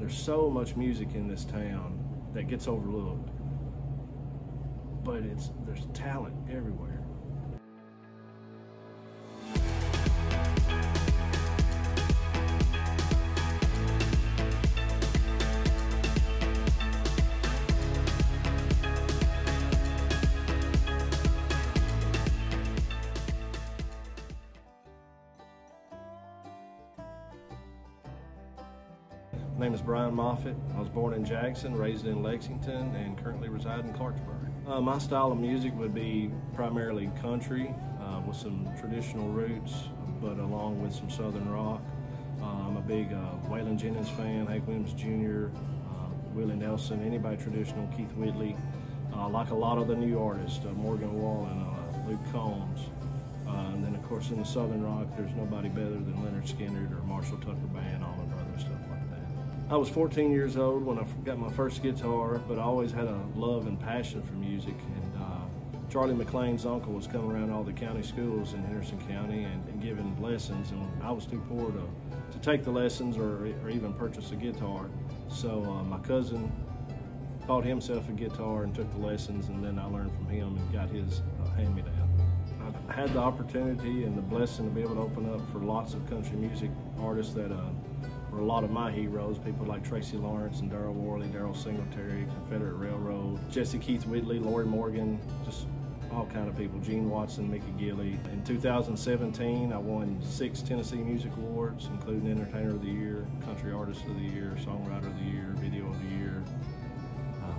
there's so much music in this town that gets overlooked, but there's talent everywhere. My name is Bryan Moffitt. I was born in Jackson, raised in Lexington, and currently reside in Clarksburg. My style of music would be primarily country with some traditional roots, but along with some southern rock. I'm a big Waylon Jennings fan, Hank Williams Jr., Willie Nelson, anybody traditional, Keith Whitley. Like a lot of the new artists, Morgan Wallen, Luke Combs. And then of course in the southern rock, there's nobody better than Leonard Skinner or Marshall Tucker Band, Allman Brothers, stuff like that. I was 14 years old when I got my first guitar, but I always had a love and passion for music. And Charlie McLean's uncle was coming around all the county schools in Henderson County and giving lessons, and I was too poor to take the lessons or even purchase a guitar. So my cousin bought himself a guitar and took the lessons, and then I learned from him and got his hand-me-down. I've had the opportunity and the blessing to be able to open up for lots of country music artists that were a lot of my heroes, people like Tracy Lawrence and Darryl Worley, Darryl Singletary, Confederate Railroad, Jesse Keith Whitley, Lori Morgan, just all kind of people, Gene Watson, Mickey Gilley. In 2017, I won 6 Tennessee Music Awards, including Entertainer of the Year, Country Artist of the Year, Songwriter of the Year, Video of the Year,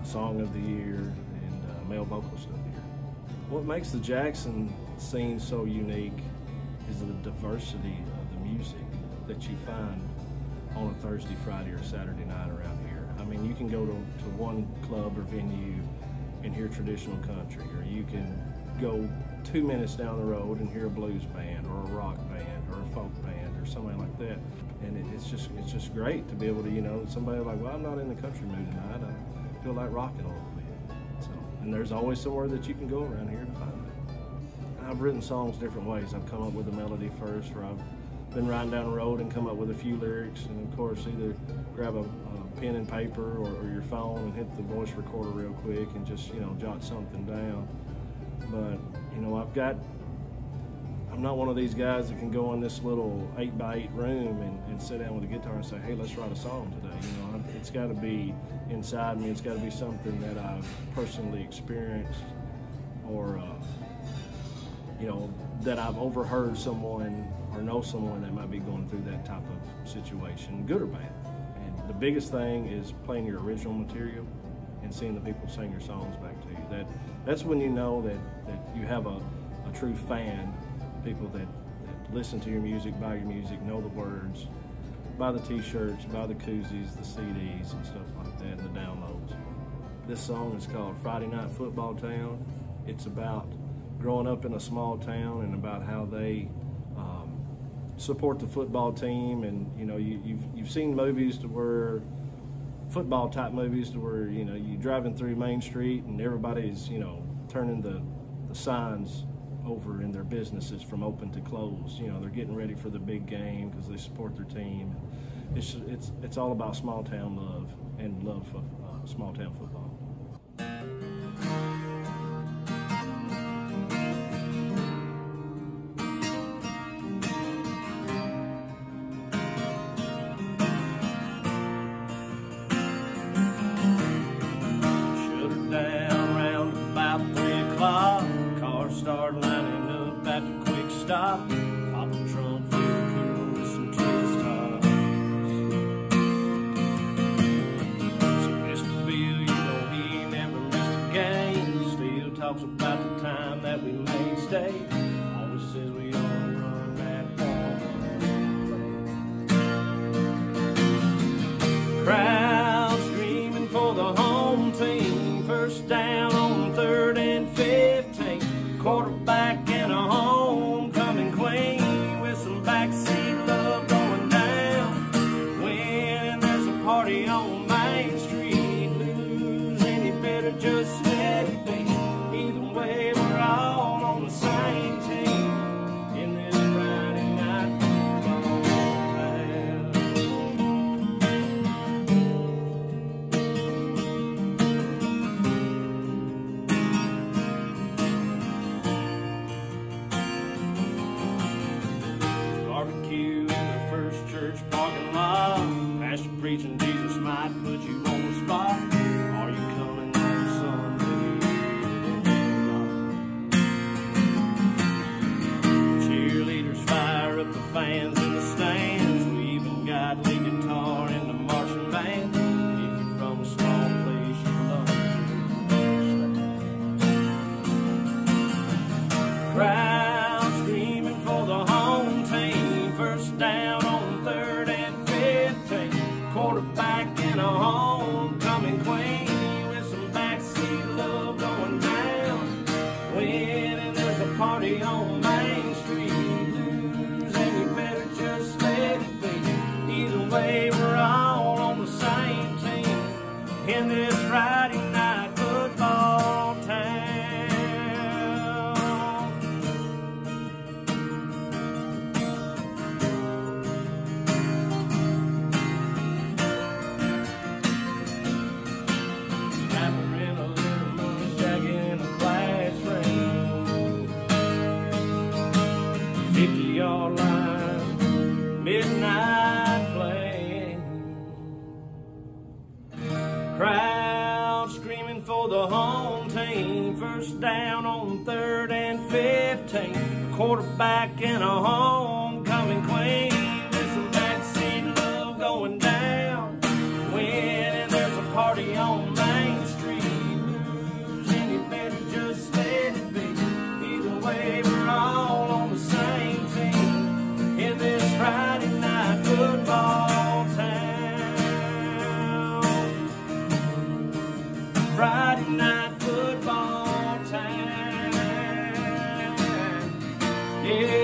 Song of the Year, and Male Vocalist of the Year. What makes the Jackson scene so unique is the diversity of the music that you find on a Thursday, Friday, or Saturday night around here. I mean, you can go to one club or venue and hear traditional country, or you can go 2 minutes down the road and hear a blues band or a rock band or a folk band or something like that. And it's just great to be able to, you know, somebody like, well, I'm not in the country mood tonight, I feel like rocking a little bit. So, and there's always somewhere that you can go around here to find that. I've written songs different ways. I've come up with a melody first, or I've been riding down the road and come up with a few lyrics, and of course either grab a pen and paper or your phone and hit the voice recorder real quick and just, you know, jot something down. But, you know, I'm not one of these guys that can go in this little 8x8 room and sit down with a guitar and say, hey, let's write a song today. You know, it's got to be inside me. It's got to be something that I've personally experienced, or you know, that I've overheard someone or know someone that might be going through that type of situation, good or bad. And the biggest thing is playing your original material and seeing the people sing your songs back to you. That's when you know that you have a true fan, people that listen to your music, buy your music, know the words, buy the t-shirts, buy the koozies, the CDs and stuff like that, and the downloads. This song is called Friday Night Football Town. It's about growing up in a small town and about how they support the football team. And you know, you've seen movies to where, football type movies to where, you know, you're driving through Main Street and everybody's, you know, turning the signs over in their businesses from open to close. You know, they're getting ready for the big game because they support their team. It's all about small town love and love for small town football. Start lining up at the quick stop. Pop a trunk full of cool with some twist tops. So Mr. Bill, you know he never missed a game. Still talks about the time that we made stay. Always says we ought to run that ball. Crowd screaming for the home team. First down on 3rd and 15. Quarterback and a homecoming queen with some backseat love going down. When there's a party on Main Street, who's any better, just let it be. Either way, we're all on the same team in this Friday night football town. preaching Jesus might put you on the spot. Are you coming on Sunday? Cheerleaders fire up the fans in the stands. We even got lead guitar in the marching band. If you're from a small place, you love it. Crowd screaming for the home team. First down on 3rd and 15. Quarterback in a homecoming queen with some backseat love going down. Winning, there's a party on Main Street. Losing, you better just let it be. Either way, we're all on the same team in this Friday night football town. Hammering a little moonshag in a classroom, 50-yard line, midnight playing. Crowd screaming for the home team. First down on 3rd and 15. A quarterback and a homecoming queen with some backseat love going down. Winning, there's a party on Main Street. Losing, you better just let it be. Either way, we're all on the same team in this Friday night football town. Friday night football time. Yeah.